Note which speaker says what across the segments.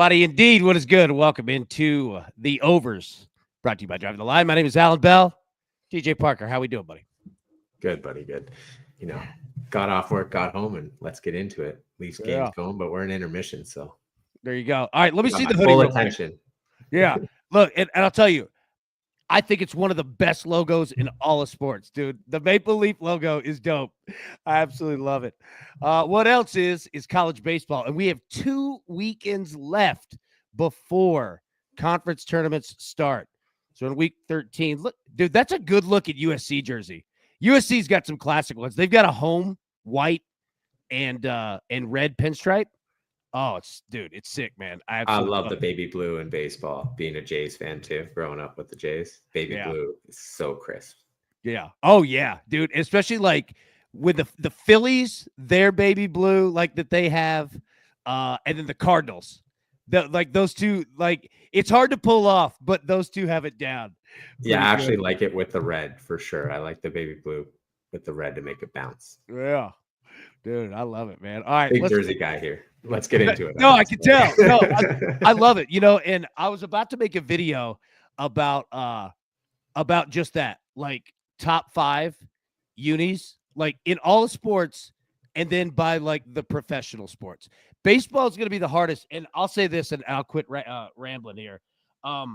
Speaker 1: buddy. Indeed, what is good? Welcome into the Overs, brought to you by Driving the Line. My name is Alan Bell. TJ Parker, how we doing, buddy?
Speaker 2: Good, buddy. Good. You know, got off work, got home, and let's get into it. Leafs game's going, but we're in intermission, so
Speaker 1: there you go. All right, let me see the hoodie.
Speaker 2: Full attention.
Speaker 1: Yeah, look, and I'll tell you, I think it's one of the best logos in all of sports, dude. The Maple Leaf logo is dope. I absolutely love it. What else is college baseball, and we have 2 weekends left before conference tournaments start. So in week 13, look, dude, that's a good look at USC jersey. USC's got some classic ones. They've got a home white and red pinstripe. Oh, it's sick, man.
Speaker 2: I love the baby blue in baseball. Being a Jays fan too, growing up with the Jays, baby blue is so crisp.
Speaker 1: Yeah. Oh yeah, dude. Especially like with the Phillies, their baby blue, like that they have, and then the Cardinals. Like those two, like it's hard to pull off, but those two have it down.
Speaker 2: Yeah, I actually like it with the red for sure. I like the baby blue with the red to make it bounce.
Speaker 1: Yeah, dude, I love it, man. All right,
Speaker 2: big Jersey guy here. Let's get into it.
Speaker 1: No, I can tell. No, I love it. You know, and I was about to make a video about just that, like top 5 unis, like in all the sports, and then by like the professional sports. Baseball is going to be the hardest, and I'll say this, and I'll quit rambling here. I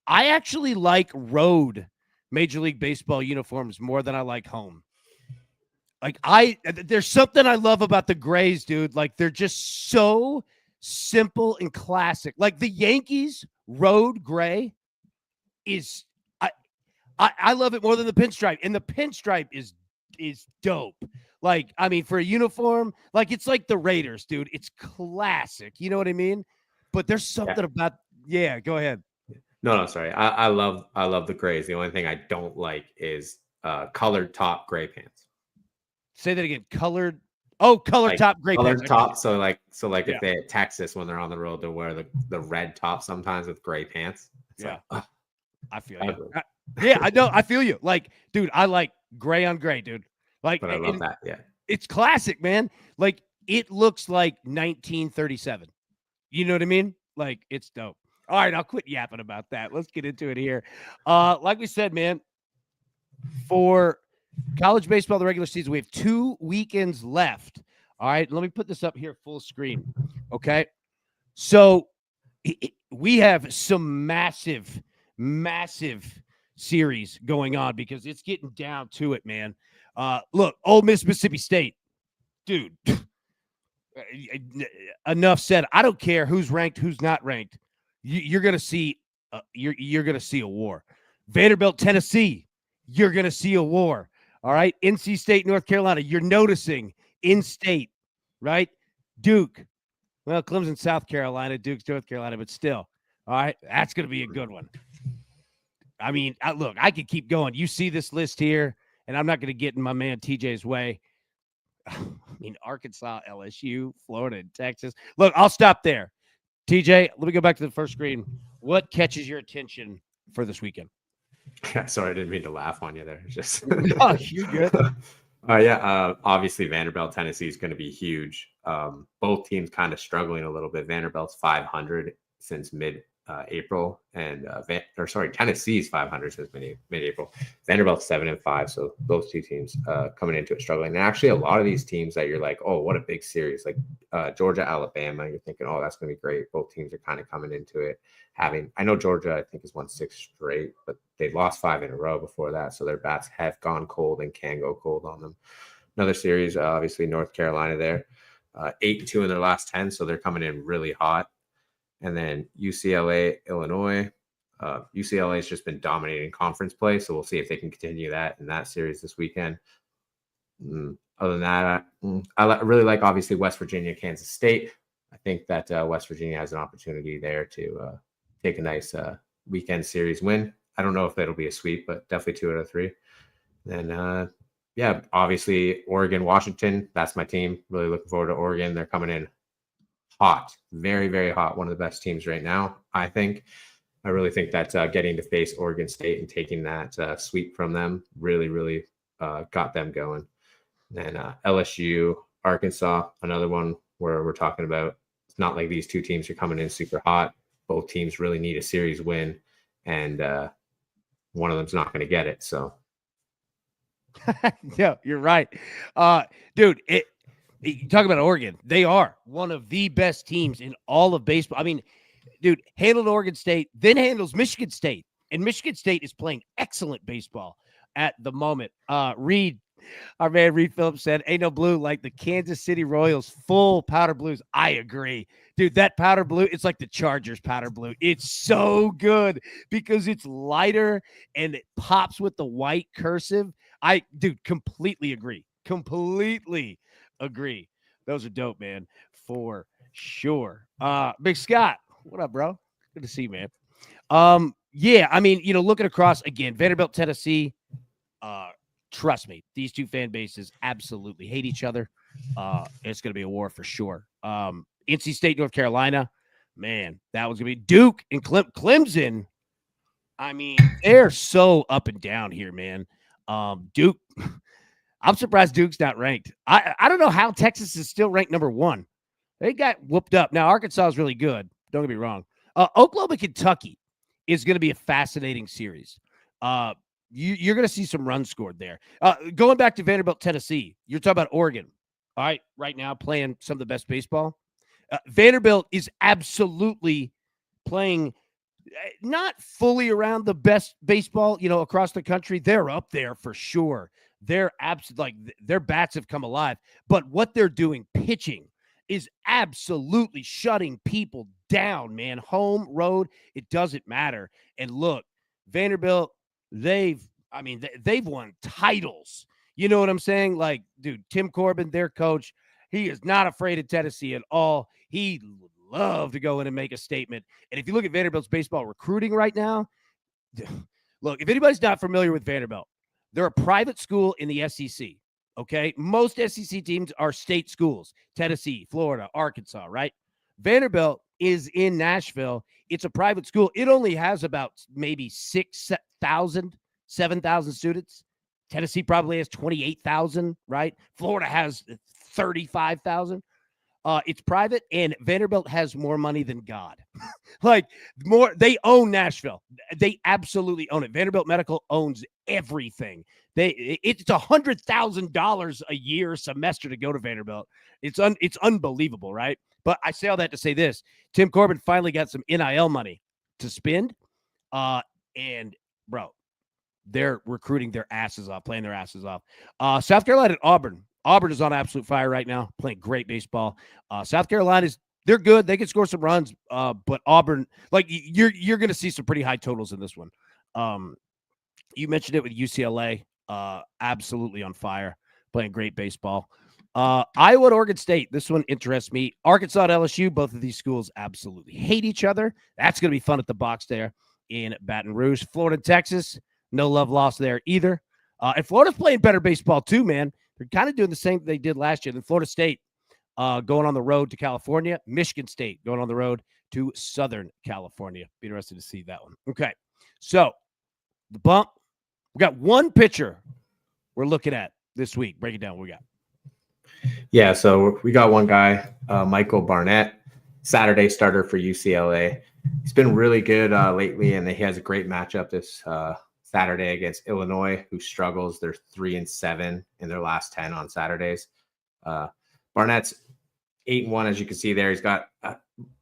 Speaker 1: actually like road Major League Baseball uniforms more than I like home. Like there's something I love about the grays, dude. Like they're just so simple and classic. Like the Yankees road gray is, I love it more than the pinstripe, and the pinstripe is dope. Like, I mean, for a uniform, like it's like the Raiders, dude. It's classic. You know what I mean? But there's something about, go ahead.
Speaker 2: No, sorry. I love the grays. The only thing I don't like is colored top gray pants.
Speaker 1: Say that again. Colored top gray
Speaker 2: colored
Speaker 1: pants.
Speaker 2: Top. So if they at Texas when they're on the road, they wear the red top sometimes with gray pants. It's
Speaker 1: I feel you. I know. I feel you. Like, dude, I like gray on gray, dude. Like,
Speaker 2: but I love that. Yeah,
Speaker 1: it's classic, man. Like, it looks like 1937. You know what I mean? Like, it's dope. All right, I'll quit yapping about that. Let's get into it here. Like we said, man, for college baseball, the regular season, we have 2 weekends left. All right, let me put this up here full screen. Okay, so we have some massive series going on because it's getting down to it, man. Look, Ole Miss, Mississippi State, dude. Enough said. I don't care who's ranked, who's not ranked. You're gonna see, you're gonna see a war. Vanderbilt, Tennessee, you're gonna see a war. All right, NC State, North Carolina, you're noticing in state, right? Duke, well, Clemson, South Carolina, Duke's North Carolina, but still, all right, that's gonna be a good one. I mean, look, I could keep going. You see this list here, and I'm not going to get in my man TJ's way. I mean, Arkansas, LSU, Florida, and Texas. Look, I'll stop there. TJ, let me go back to the first screen. What catches your attention for this weekend?
Speaker 2: Sorry, I didn't mean to laugh on you there. Just
Speaker 1: oh, you're good.
Speaker 2: Obviously Vanderbilt, Tennessee is going to be huge. Both teams kind of struggling a little bit. Vanderbilt's 500 since mid-April, and Tennessee's 500 since mid-April. Vanderbilt's 7-5, so those two teams coming into it struggling. And actually, a lot of these teams that you're like, oh, what a big series, like Georgia, Alabama, you're thinking, oh, that's going to be great. Both teams are kind of coming into it. I know Georgia, I think, has won 6 straight, but they lost 5 in a row before that, so their bats have gone cold and can go cold on them. Another series, obviously North Carolina there, 8-2 in their last 10, so they're coming in really hot. And then UCLA, Illinois. UCLA has just been dominating conference play, so we'll see if they can continue that in that series this weekend. Other than that, I really like, obviously, West Virginia, Kansas State. I think that West Virginia has an opportunity there to take a nice weekend series win. I don't know if it'll be a sweep, but definitely 2 out of 3. And, obviously, Oregon, Washington. That's my team. Really looking forward to Oregon. They're coming in hot, very, very hot. One of the best teams right now, I think. I really think that getting to face Oregon State and taking that sweep from them really, really got them going. And LSU, Arkansas, another one where we're talking about It's not like these two teams are coming in super hot. Both teams really need a series win, and one of them's not going to get it. So,
Speaker 1: Yeah, you're right. Dude, you talk about Oregon. They are one of the best teams in all of baseball. I mean, dude, handled Oregon State, then handles Michigan State. And Michigan State is playing excellent baseball at the moment. Our man Reed Phillips said, ain't no blue like the Kansas City Royals full powder blues. I agree. Dude, that powder blue, it's like the Chargers powder blue. It's so good because it's lighter and it pops with the white cursive. Completely agree. Completely agree. Those are dope, man, for sure. Big Scott, what up, bro? Good to see you, man. Yeah, I mean, looking across again, Vanderbilt, Tennessee, trust me, these two fan bases absolutely hate each other. It's going to be a war for sure. NC State, North Carolina, man, that was going to be Duke and Clemson. I mean, they're so up and down here, man. Duke, I'm surprised Duke's not ranked. I don't know how Texas is still ranked number 1. They got whooped up. Now, Arkansas is really good. Don't get me wrong. Oklahoma, Kentucky is going to be a fascinating series. You're going to see some runs scored there. Going back to Vanderbilt, Tennessee, you're talking about Oregon. All right, right now playing some of the best baseball. Vanderbilt is absolutely playing not fully around the best baseball, across the country. They're up there for sure. They're absolutely their bats have come alive. But what they're doing pitching is absolutely shutting people down, man. Home, road, it doesn't matter. And look, Vanderbilt, they've won titles. You know what I'm saying? Like, dude, Tim Corbin, their coach, he is not afraid of Tennessee at all. He would love to go in and make a statement. And if you look at Vanderbilt's baseball recruiting right now, look, if anybody's not familiar with Vanderbilt, they're a private school in the SEC. Okay. Most SEC teams are state schools, Tennessee, Florida, Arkansas, right? Vanderbilt is in Nashville. It's a private school. It only has about maybe 6,000, 7,000 students. Tennessee probably has 28,000, right? Florida has 35,000. It's private, and Vanderbilt has more money than God. They own Nashville. They absolutely own it. Vanderbilt Medical owns everything. It's $100,000 a year semester to go to Vanderbilt. It's unbelievable, right? But I say all that to say this: Tim Corbin finally got some NIL money to spend, and bro, they're recruiting their asses off, playing their asses off. South Carolina and Auburn. Auburn is on absolute fire right now, playing great baseball. South Carolina's they're good. They can score some runs, but Auburn, you're going to see some pretty high totals in this one. You mentioned it with UCLA, absolutely on fire, playing great baseball. Iowa and Oregon State. This one interests me. Arkansas and LSU, both of these schools absolutely hate each other. That's going to be fun at the box there in Baton Rouge. Florida and Texas, no love lost there either. And Florida's playing better baseball too, man. They're kind of doing the same they did last year. Then Florida State going on the road to California. Michigan State going on the road to Southern California. Be interested to see that one. Okay, so the bump. We got one pitcher we're looking at this week. Break it down. What we got?
Speaker 2: Yeah, so we got one guy, Michael Barnett, Saturday starter for UCLA. He's been really good lately, and he has a great matchup this Saturday against Illinois, who struggles. They're 3-7 in their last 10 on Saturdays. Barnett's 8-1, as you can see there. He's got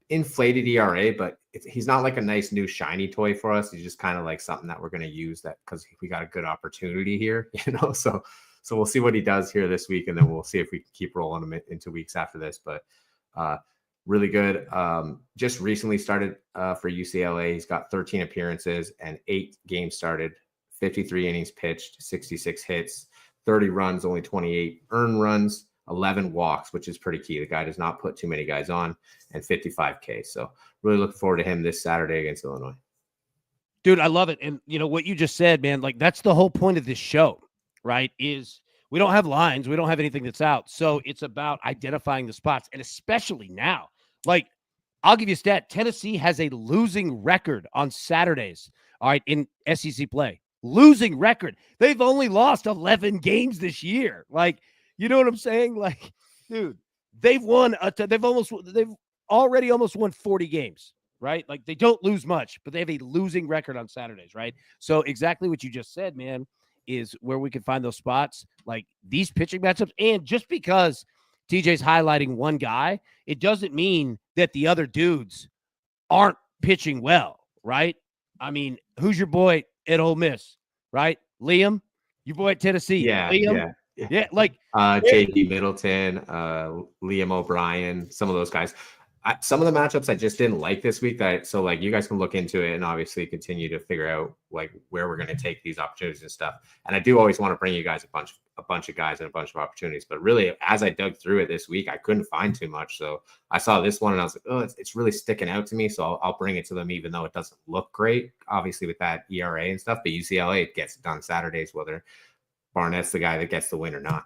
Speaker 2: inflated ERA, but he's not like a nice new shiny toy for us. He's just kind of like something that we're going to use that because we got a good opportunity here, So we'll see what he does here this week, and then we'll see if we can keep rolling him into weeks after this. But really good. Just recently started for UCLA. He's got 13 appearances and 8 games started, 53 innings pitched, 66 hits, 30 runs, only 28 earned runs, 11 walks, which is pretty key. The guy does not put too many guys on, and 55 Ks. So really looking forward to him this Saturday against Illinois.
Speaker 1: Dude, I love it. And what you just said, man, that's the whole point of this show, right? Is we don't have lines. We don't have anything that's out. So it's about identifying the spots. And especially now, I'll give you a stat. Tennessee has a losing record on Saturdays. All right. In SEC play, losing record. They've only lost 11 games this year. You know what I'm saying? Dude, they've won. They've already almost won 40 games, right? Like they don't lose much, but they have a losing record on Saturdays, right? So exactly what you just said, man, is where we can find those spots, like these pitching matchups. And just because TJ's highlighting one guy, it doesn't mean that the other dudes aren't pitching well, right? I mean, who's your boy at Ole Miss, right? Liam, your boy at Tennessee,
Speaker 2: Yeah,
Speaker 1: Liam.
Speaker 2: yeah.
Speaker 1: Yeah, like
Speaker 2: JP Middleton, Liam O'Brien, some of those guys. Some of the matchups I just didn't like this week. So like you guys can look into it and obviously continue to figure out like where we're going to take these opportunities and stuff. And I do always want to bring you guys a bunch of guys and a bunch of opportunities. But really, as I dug through it this week, I couldn't find too much. So I saw this one and I was like, oh, it's really sticking out to me. So I'll bring it to them, even though it doesn't look great, obviously with that ERA and stuff. But UCLA gets it done Saturdays, whether Barnett's the guy that gets the win or not.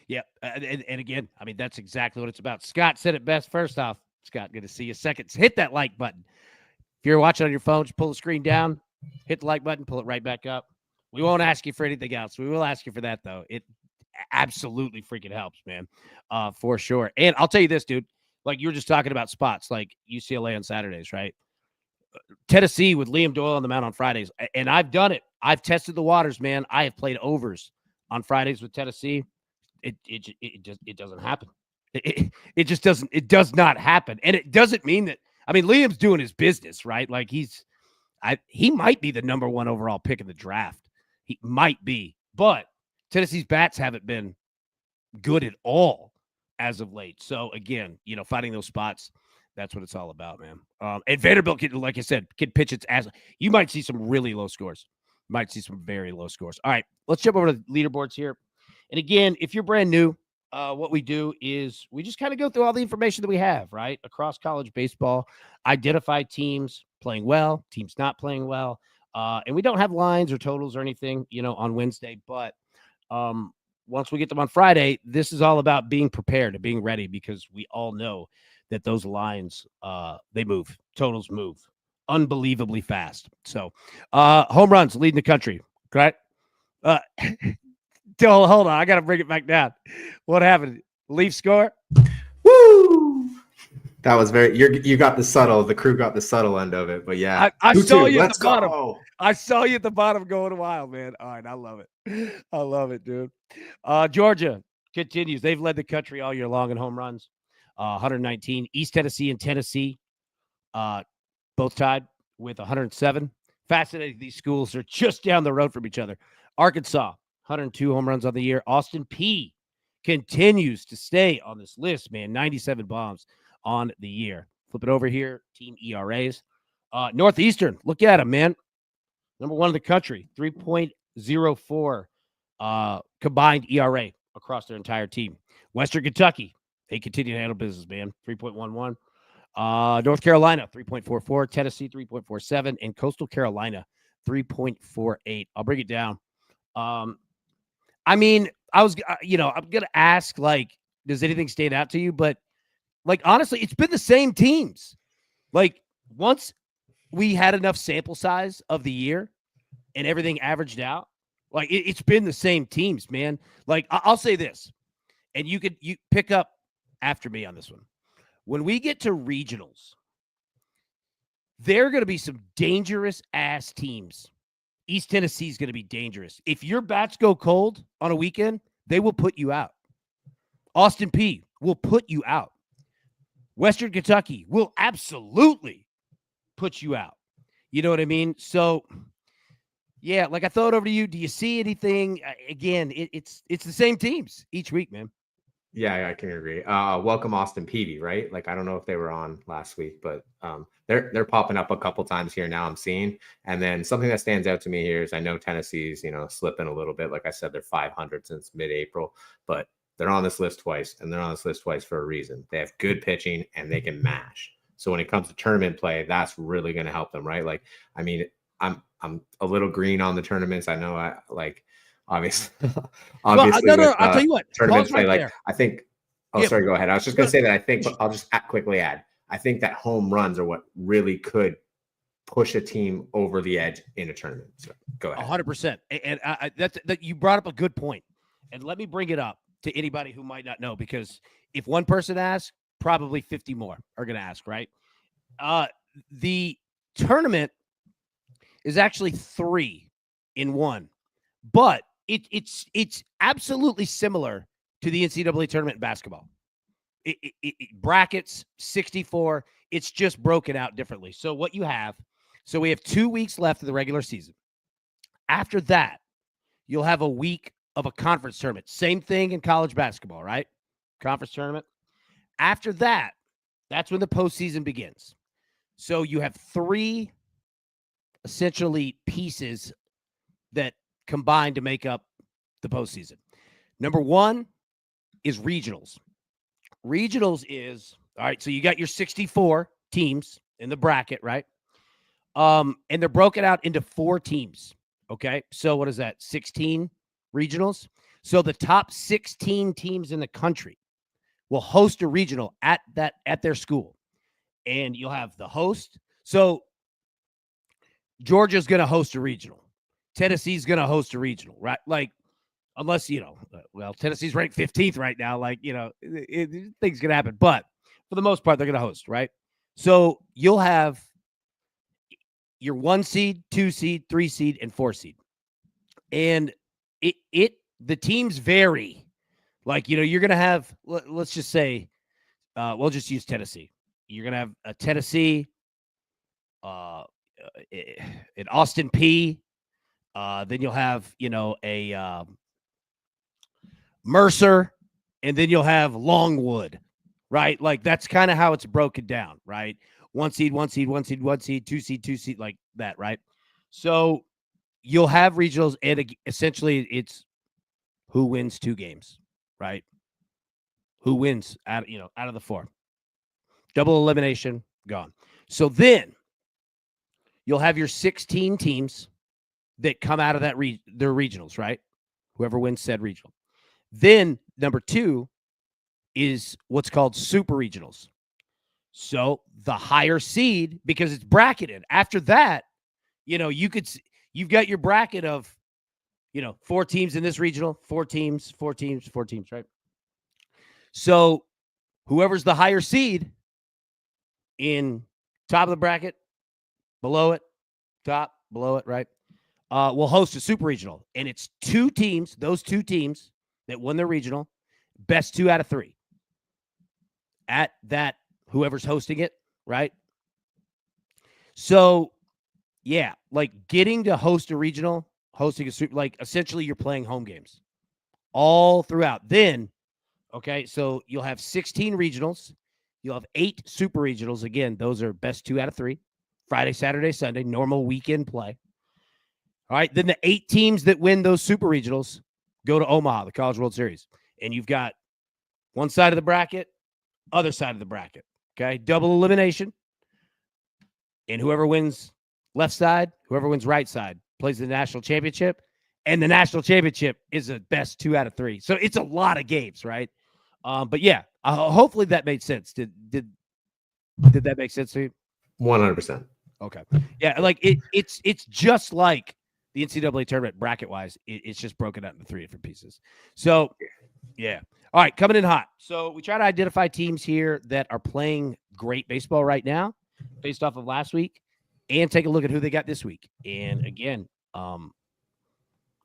Speaker 1: Yeah, and again, I mean, that's exactly what it's about. Scott said it best. First off, Scott, good to see you. Second, hit that like button. If you're watching on your phone, just pull the screen down, hit the like button, pull it right back up. We won't ask you for anything else. We will ask you for that, though. It absolutely freaking helps, man, for sure. And I'll tell you this, dude. Like you were just talking about spots, like UCLA on Saturdays, right? Tennessee with Liam Doyle on the mound on Fridays. And I've done it. I've tested the waters, man. I have played overs on Fridays with Tennessee. It doesn't happen. It just doesn't. It does not happen. And it doesn't mean that. I mean, Liam's doing his business, right? Like he might be the number 1 overall pick in the draft. He might be, but Tennessee's bats haven't been good at all as of late. So again, finding those spots, that's what it's all about, man. And Vanderbilt, like I said, can pitch its ass. You might see some really low scores. Might see some very low scores. All right, let's jump over to the leaderboards here. And again, if you're brand new, what we do is we just kind of go through all the information that we have, right, across college baseball, identify teams playing well, teams not playing well. And we don't have lines or totals or anything, on Wednesday. But once we get them on Friday, this is all about being prepared and being ready, because we all know that those lines, they move. Totals move unbelievably fast. So home runs leading the country, correct? Hold on, I got to bring it back down. What happened? Leaf score?
Speaker 2: Woo! That was you got the crew got the subtle end of it, but yeah.
Speaker 1: I saw you at the bottom.
Speaker 2: Go.
Speaker 1: I saw you at the bottom going wild, man. All right, I love it. I love it, dude. Georgia continues. They've led the country all year long in home runs. 119. East Tennessee and Tennessee, both tied with 107. Fascinating. These schools are just down the road from each other. Arkansas, 102 home runs on the year. Austin Peay continues to stay on this list, man. 97 bombs on the year. Flip it over here. Team ERAs. Northeastern, look at them, man. Number 1 in the country. 3.04 combined ERA across their entire team. Western Kentucky, they continue to handle business, man. 3.11. North Carolina, 3.44. Tennessee, 3.47. And Coastal Carolina, 3.48. I'll bring it down. I mean, I'm going to ask, like, does anything stand out to you? But, like, honestly, it's been the same teams. Like, once we had enough sample size of the year and everything averaged out, like, it's been the same teams, man. Like, I'll say this, and you pick up after me on this one. When we get to regionals, there are going to be some dangerous-ass teams. East Tennessee is going to be dangerous. If your bats go cold on a weekend, they will put you out. Austin Peay will put you out. Western Kentucky will absolutely put you out. You know what I mean? So, yeah, like I throw it over to you. Do you see anything? Again, it's the same teams each week, man.
Speaker 2: Yeah, I can agree. Welcome Austin Peay, right? Like, I don't know if they were on last week, but they're popping up a couple times here now, I'm seeing. And then something that stands out to me here is I know Tennessee's, slipping a little bit. Like I said, they're 500 since mid-April, but they're on this list twice, and they're on this list twice for a reason. They have good pitching, and they can mash. So when it comes to tournament play, that's really going to help them, right? Like, I mean, I'm a little green on the tournaments. I know obviously,
Speaker 1: Well, no. I'll tell you what.
Speaker 2: Tournaments play,
Speaker 1: right
Speaker 2: like, I think. Oh, sorry. Go ahead. I was just going to say that I think, but I'll just quickly add. I think that home runs are what really could push a team over the edge in a tournament. So go ahead.
Speaker 1: 100%. And that you brought up a good point. And let me bring it up to anybody who might not know, because if one person asks, probably 50 more are going to ask, right? The tournament is actually 3 in 1, but it's absolutely similar to the NCAA tournament in basketball. Brackets 64. It's just broken out differently. So what you have, so we have 2 weeks left of the regular season. After that, you'll have a week of a conference tournament. Same thing in college basketball, right? Conference tournament. After that, that's when the postseason begins. So you have 3 essentially pieces that combine to make up the postseason. Number 1 is regionals. Regionals is, all right, so you got your 64 teams in the bracket, right? And they're broken out into 4 teams. Okay. So what is that? 16 regionals. So the top 16 teams in the country will host a regional at their school. And you'll have the host. So Georgia's going to host a regional. Tennessee's going to host a regional, right? Like, unless, well, Tennessee's ranked 15th right now. Like, things can happen. But for the most part, they're going to host, right? So you'll have your 1 seed, 2 seed, 3 seed, and 4 seed. And the teams vary. Like, you're going to have, let's just say, we'll just use Tennessee. You're going to have a Tennessee, an Austin P. Then you'll have, a Mercer, and then you'll have Longwood, right? Like, that's kind of how it's broken down, right? 1 seed, 1 seed, 1 seed, 1 seed, 2 seed, 2 seed, like that, right? So you'll have regionals, and essentially it's who wins 2 games, right? Who wins out of the 4. Double elimination, gone. So then you'll have your 16 teams that come out of that their regionals, right? Whoever wins said regional. Then number 2 is what's called super regionals. So the higher seed, because it's bracketed. After that, you've got your bracket of, 4 teams in this regional, 4 teams, 4 teams, 4 teams, right? So whoever's the higher seed in top of the bracket, below it, top, below it, right? Will host a super regional. And it's 2 teams, those 2 teams that won their regional, best 2 out of 3. At that, whoever's hosting it, right? So, yeah, like getting to host a regional, hosting a super, like essentially you're playing home games all throughout. Then, okay, so you'll have 16 regionals. You'll have 8 super regionals. Again, those are best 2 out of 3. Friday, Saturday, Sunday, normal weekend play. All right, then the 8 teams that win those super regionals go to Omaha, the College World Series. And you've got one side of the bracket, other side of the bracket. Okay, double elimination. And whoever wins left side, whoever wins right side, plays the national championship. And the national championship is the best 2 out of 3. So it's a lot of games, right? But yeah, hopefully that made sense. Did that make sense to you?
Speaker 2: 100%.
Speaker 1: Okay. Yeah, like it's just like the NCAA tournament bracket wise. It's just broken out into 3 different pieces. So yeah. All right, coming in hot. So we try to identify teams here that are playing great baseball right now based off of last week and take a look at who they got this week. And again,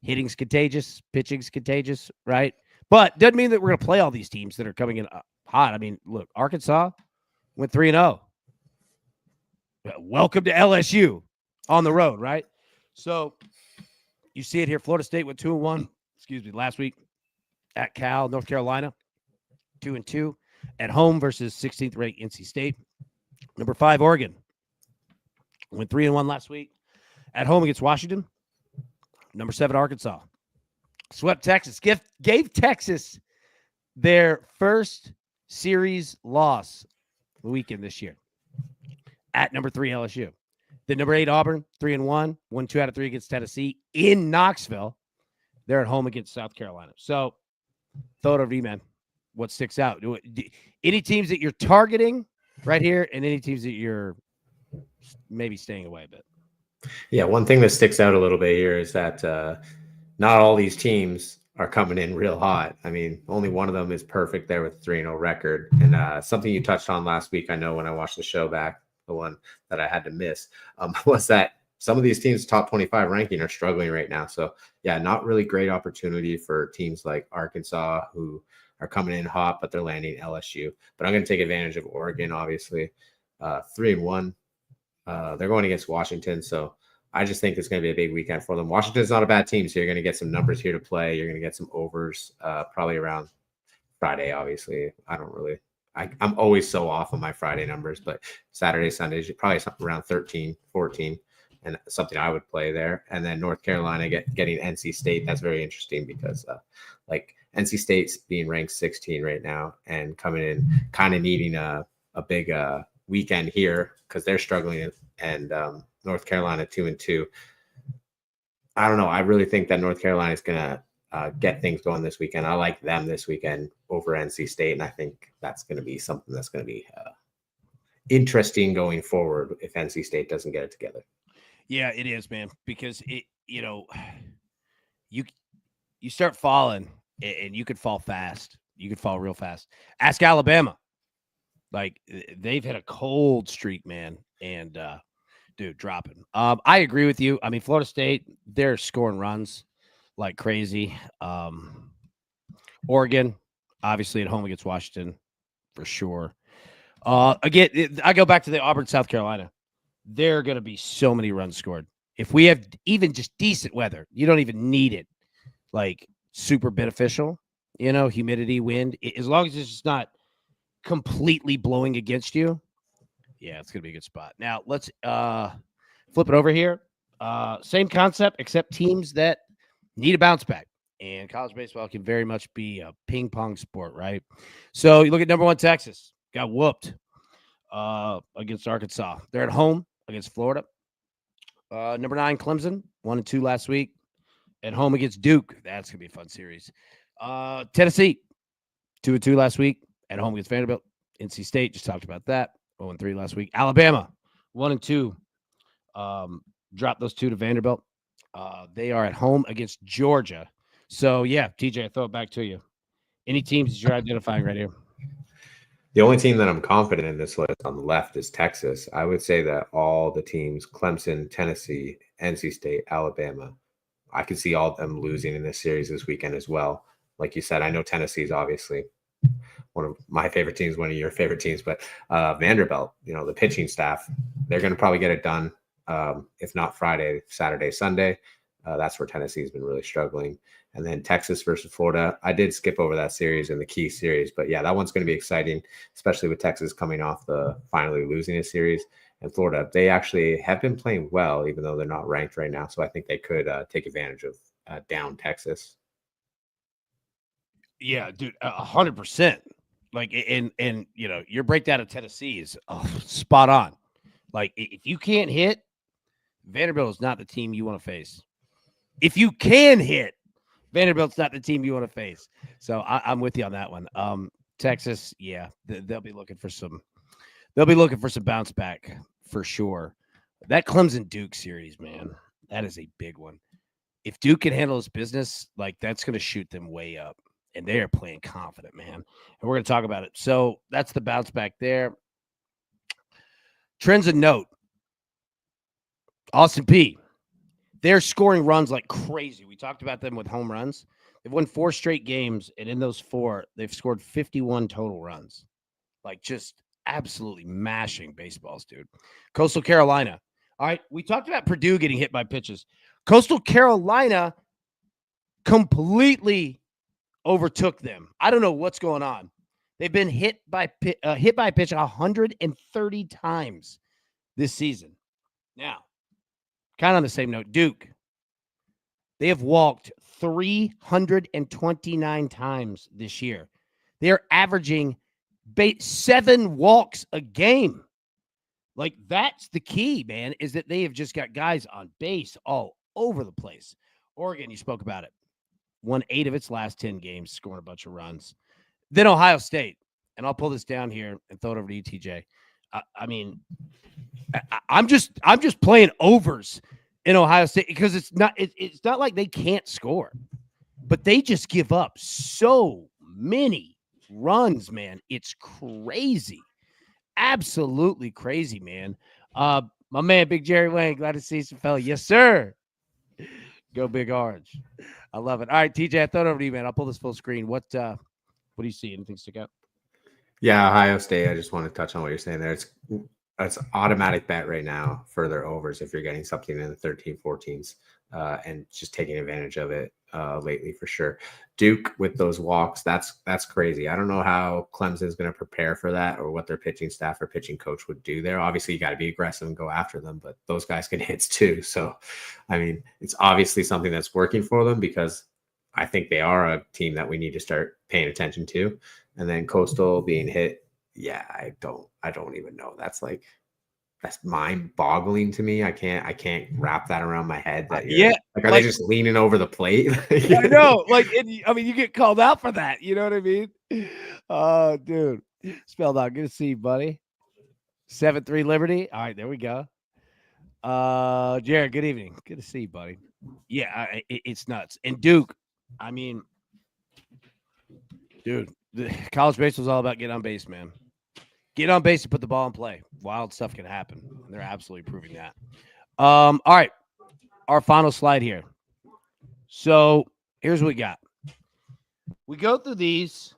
Speaker 1: hitting's contagious, pitching's contagious, right? But doesn't mean that we're going to play all these teams that are coming in hot. I mean, look, Arkansas went 3-0. Welcome to LSU on the road, right? So you see it here. Florida State went 2-1, last week. At Cal, North Carolina, 2-2 at home versus 16th ranked NC State. Number 5, Oregon, went 3-1 last week at home against Washington. Number 7, Arkansas, swept Texas. Gave Texas their first series loss the weekend this year at number 3, LSU. Then number 8, Auburn, 3-1, won 2 out of 3 against Tennessee in Knoxville. They're at home against South Carolina. So, throw it over to you, man. What sticks out? Any teams that you're targeting right here, and any teams that you're maybe staying away a bit?
Speaker 2: Yeah, one thing that sticks out a little bit here is that not all these teams are coming in real hot. I mean, only one of them is perfect there with 3-0 record. And something you touched on last week, I know when I watched the show back, the one that I had to miss, was that some of these teams top 25 ranking are struggling right now. So yeah, not really great opportunity for teams like Arkansas who are coming in hot, but they're landing LSU. But I'm going to take advantage of Oregon, obviously. 3-1. They're going against Washington. So I just think it's going to be a big weekend for them. Washington's not a bad team, so you're going to get some numbers here to play. You're going to get some overs probably around Friday, obviously. I'm always so off on my Friday numbers, but Saturday, Sundays, probably something around 13, 14, and something I would play there. And then North Carolina getting NC State. That's very interesting because like NC State's being ranked 16 right now and coming in kind of needing a big weekend here because they're struggling, and North Carolina 2-2. I don't know. I really think that North Carolina is going to get things going this weekend. I like them this weekend over NC State, and I think that's going to be something that's going to be interesting going forward if NC State doesn't get it together.
Speaker 1: Yeah, it is, man, because you start falling and you could fall fast. You could fall real fast. Ask Alabama. Like, they've had a cold streak, man, and dude, dropping. I agree with you. I mean, Florida State, they're scoring runs like crazy. Oregon, obviously at home against Washington, for sure. Again, I go back to the Auburn, South Carolina. There are going to be so many runs scored. If we have even just decent weather, you don't even need it. Like, super beneficial, humidity, wind. As long as it's just not completely blowing against you, yeah, it's going to be a good spot. Now, let's flip it over here. Same concept, except teams that need a bounce back. And college baseball can very much be a ping pong sport, right? So you look at number 1 Texas, got whooped against Arkansas. They're at home against Florida. Number 9 Clemson, 1-2 last week. At home against Duke. That's going to be a fun series. Tennessee, 2-2 last week. At home against Vanderbilt. NC State, just talked about that. 0-3 last week. Alabama, 1-2. Dropped those 2 to Vanderbilt. They are at home against Georgia. So, yeah, TJ, I throw it back to you. Any teams that you're identifying right here?
Speaker 2: The only team that I'm confident in this list on the left is Texas. I would say that all the teams, Clemson, Tennessee, NC State, Alabama, I could see all of them losing in this series this weekend as well. Like you said, I know Tennessee is obviously one of my favorite teams, one of your favorite teams, but Vanderbilt, the pitching staff, they're going to probably get it done. If not Friday, Saturday, Sunday. That's where Tennessee's been really struggling. And then Texas versus Florida. I did skip over that series in the key series, but yeah, that one's going to be exciting, especially with Texas coming off the finally losing a series. And Florida, they actually have been playing well, even though they're not ranked right now. So I think they could take advantage of down Texas.
Speaker 1: Yeah, dude, 100%. Like, and your breakdown of Tennessee is spot on. Like, if you can't hit, Vanderbilt is not the team you want to face. If you can hit, Vanderbilt's not the team you want to face. So I'm with you on that one. Texas, yeah, they'll be looking for some. They'll be looking for some bounce back for sure. That Clemson Duke series, man, that is a big one. If Duke can handle his business, like, that's going to shoot them way up. And they are playing confident, man. And we're going to talk about it. So that's the bounce back there. Trends of note. Austin Peay. They're scoring runs like crazy. We talked about them with home runs. They've won 4 straight games, and in those 4, they've scored 51 total runs. Like, just absolutely mashing baseballs, dude. Coastal Carolina. All right, we talked about Purdue getting hit by pitches. Coastal Carolina completely overtook them. I don't know what's going on. They've been hit by a pitch 130 times this season. Now, kind of on the same note, Duke. They have walked 329 times this year. They are averaging 7 walks a game. Like, that's the key, man, is that they have just got guys on base all over the place. Oregon, you spoke about it. Won 8 of its last 10 games, scoring a bunch of runs. Then Ohio State. And I'll pull this down here and throw it over to you, TJ. I mean, I'm just playing overs in Ohio State because it's not like they can't score. but they just give up so many runs, man. It's crazy. Absolutely crazy, man. My man, Big Jerry Wayne, glad to see some fella. Yes, sir. Go Big Orange. I love it. All right, TJ, I throw it over to you, man. I'll pull this full screen. What do you see? Anything stick out?
Speaker 2: Yeah, Ohio State. I just want to touch on what you're saying there. It's automatic bet right now for their overs if you're getting something in the 13, 14s and just taking advantage of it lately for sure. Duke with those walks, that's crazy. I don't know how Clemson is going to prepare for that or what their pitching staff or pitching coach would do there. Obviously, you got to be aggressive and go after them, but those guys can hits too. So, I mean, it's obviously something that's working for them because I think they are a team that we need to start paying attention to. And then Coastal being hit, yeah, I don't even know. That's mind-boggling to me. I can't wrap that around my head. That
Speaker 1: Yeah,
Speaker 2: are they just leaning over the plate?
Speaker 1: I know. I mean, you get called out for that. You know what I mean? Oh, dude, spelled out. Good to see you, buddy. 7-3 Liberty. All right, there we go. Jared, good evening. Good to see you, buddy. Yeah, it's nuts. And Duke, I mean, dude, the college baseball is all about getting on base, man. Get on base and put the ball in play. Wild stuff can happen. And they're absolutely proving that. All right. Our final slide here. So here's what we got. We go through these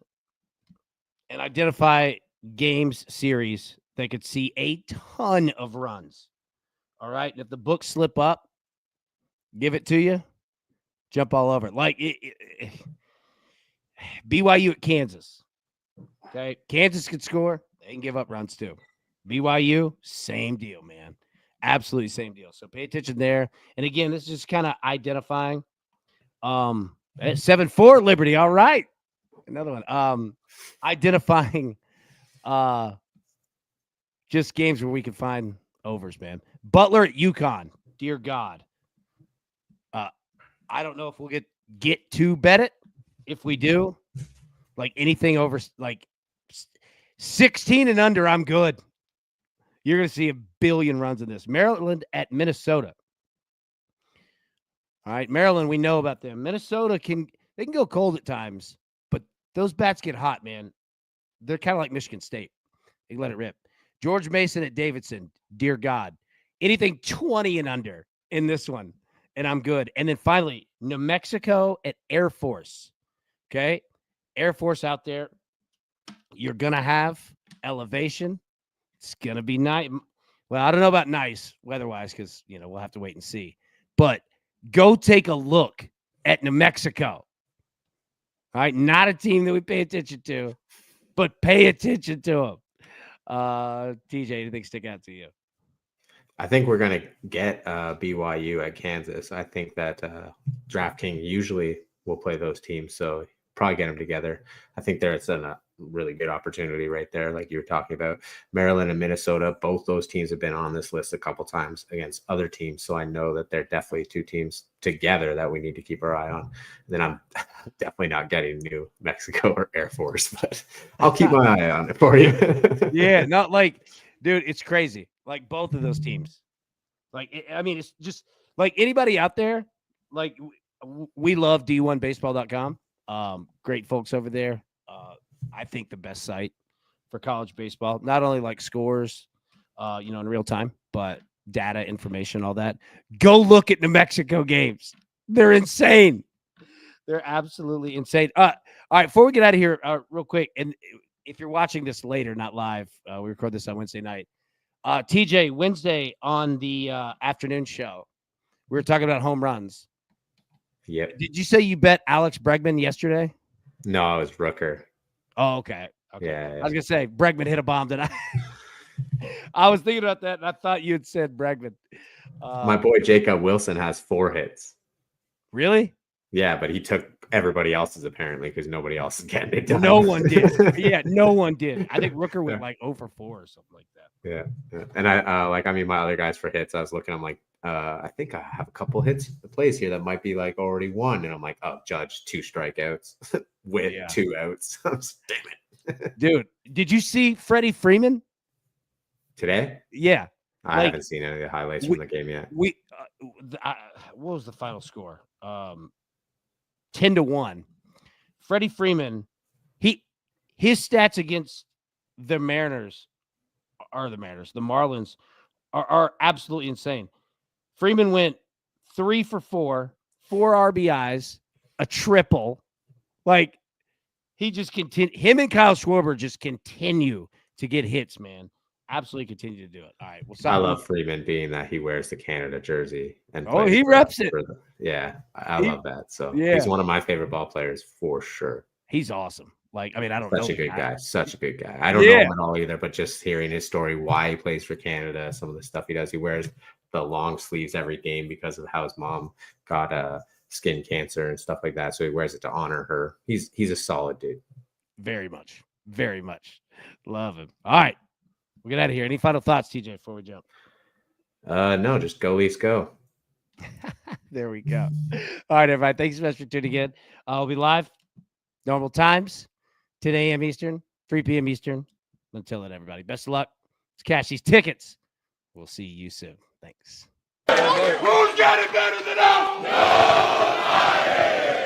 Speaker 1: and identify games, series that could see a ton of runs. All right. And if the books slip up, give it to you, jump all over it. Like BYU at Kansas. Okay. Kansas could score. They can give up runs too. BYU, same deal, man. Absolutely same deal. So pay attention there. And again, this is just kind of identifying. 7-4 Liberty. All right. Another one. Identifying just games where we can find overs, man. Butler at UConn. Dear God. I don't know if we'll get to bet it. If we do, like anything over like 16 and under, I'm good. You're going to see a billion runs in this. Maryland at Minnesota. All right, Maryland, we know about them. Minnesota can go cold at times, but those bats get hot, man. They're kind of like Michigan State. They let it rip. George Mason at Davidson. Dear God. Anything 20 and under in this one, and I'm good. And then finally, New Mexico at Air Force. Okay? Air Force out there. You're going to have elevation. It's going to be nice. Well, I don't know about nice weather-wise because, we'll have to wait and see. But go take a look at New Mexico. All right? Not a team that we pay attention to, but pay attention to them. TJ, anything stick out to you?
Speaker 2: I think we're going to get BYU at Kansas. I think that DraftKings usually will play those teams, so probably get them together. I think there's a really good opportunity right there, like you were talking about. Maryland and Minnesota, both those teams have been on this list a couple times against other teams, so I know that they're definitely two teams together that we need to keep our eye on. And then I'm definitely not getting New Mexico or Air Force, but I'll keep my eye on it for you.
Speaker 1: Yeah, not like, dude, it's crazy. Like both of those teams. Like, it's just like anybody out there. Like, we love D1baseball.com. Great folks over there. I think the best site for college baseball. Not only like scores, in real time, but data, information, all that. Go look at New Mexico games. They're insane. They're absolutely insane. All right, before we get out of here, real quick, and if you're watching this later, not live, we record this on Wednesday night. TJ, Wednesday on the afternoon show, we were talking about home runs.
Speaker 2: Yep.
Speaker 1: Did you say you bet Alex Bregman yesterday?
Speaker 2: No, it was Rooker.
Speaker 1: Oh, okay.
Speaker 2: Yeah.
Speaker 1: I was going to say, Bregman hit a bomb tonight. I was thinking about that, and I thought you had said Bregman.
Speaker 2: My boy Jacob Wilson has 4 hits.
Speaker 1: Really?
Speaker 2: Yeah, but he took everybody else's apparently because nobody else is getting it done.
Speaker 1: No one did. Yeah, no one did. I think Rooker went like 0 for 4 or something like that.
Speaker 2: Yeah. And I my other guys for hits, I was looking, I'm like, I think I have a couple hits plays here that might be like already won. And I'm like, oh, Judge, 2 strikeouts with 2 outs. Damn it.
Speaker 1: Dude, did you see Freddie Freeman?
Speaker 2: Today?
Speaker 1: Yeah.
Speaker 2: I haven't seen any of the highlights from the game yet.
Speaker 1: What was the final score? 10-1. Freddie Freeman, his stats against the Marlins are absolutely insane. Freeman went 3 for 4, 4 RBIs, a triple. Like, he just him and Kyle Schwarber just continue to get hits, man. Absolutely continue to do it. All right. Well,
Speaker 2: I love Freeman being that he wears the Canada jersey and
Speaker 1: he reps it.
Speaker 2: I love that. So he's one of my favorite ball players for sure.
Speaker 1: He's awesome. Like, I mean, I don't know.
Speaker 2: Such a good guy. Such a good guy. I don't know him at all either, but just hearing his story, why he plays for Canada, some of the stuff he does. He wears the long sleeves every game because of how his mom got skin cancer and stuff like that. So he wears it to honor her. He's a solid dude.
Speaker 1: Very much. Very much. Love him. All right. We'll get out of here. Any final thoughts, TJ, before we jump?
Speaker 2: No, just go Leafs, go.
Speaker 1: There we go. All right, everybody. Thanks so much for tuning in. We'll be live normal times, 10 a.m. Eastern, 3 p.m. Eastern. Until then, everybody, best of luck. Let's cash these tickets. We'll see you soon. Thanks.
Speaker 3: Who's got it better than us? Nobody!